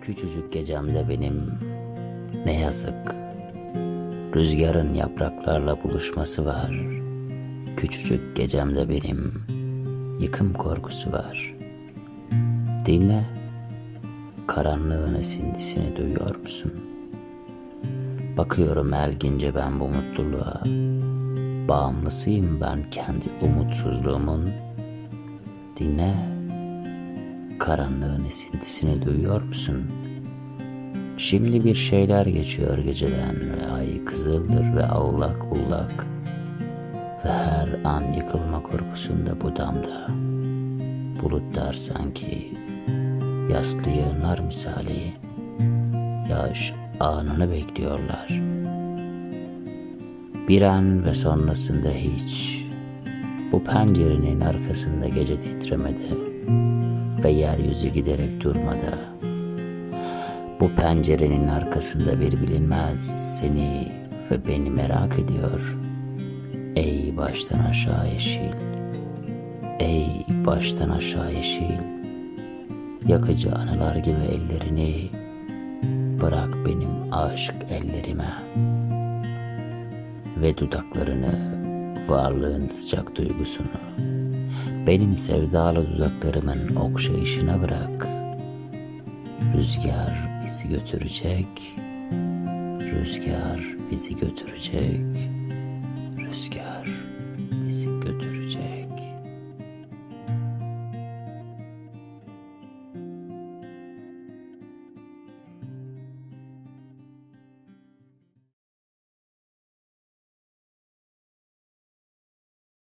Küçücük gecemde benim ne yazık rüzgarın yapraklarla buluşması var. Küçücük gecemde benim yıkım korkusu var. Değil mi? Karanlığın esintisini duyuyor musun? Bakıyorum elgince ben bu mutluluğa. Bağımlısıyım ben kendi umutsuzluğumun. Dinle. Karanlığın esintisini duyuyor musun? Şimdi bir şeyler geçiyor geceden ve ay kızıldır ve allak bullak ve her an yıkılma korkusunda bu damda. Bulutlar sanki yaslı yığınlar misali yağış anını bekliyorlar. Bir an ve sonrasında hiç. Bu pencerenin arkasında gece titremedi ve yeryüzü giderek durmadı. Bu pencerenin arkasında bir bilinmez seni ve beni merak ediyor. Ey baştan aşağı yeşil, ey baştan aşağı yeşil, yakıcı anılar gibi ellerini bırak benim aşk ellerime ve dudaklarını, varlığın sıcak duygusunu benim sevdalı dudaklarımın okşayışına bırak. Rüzgar bizi götürecek, rüzgar bizi götürecek.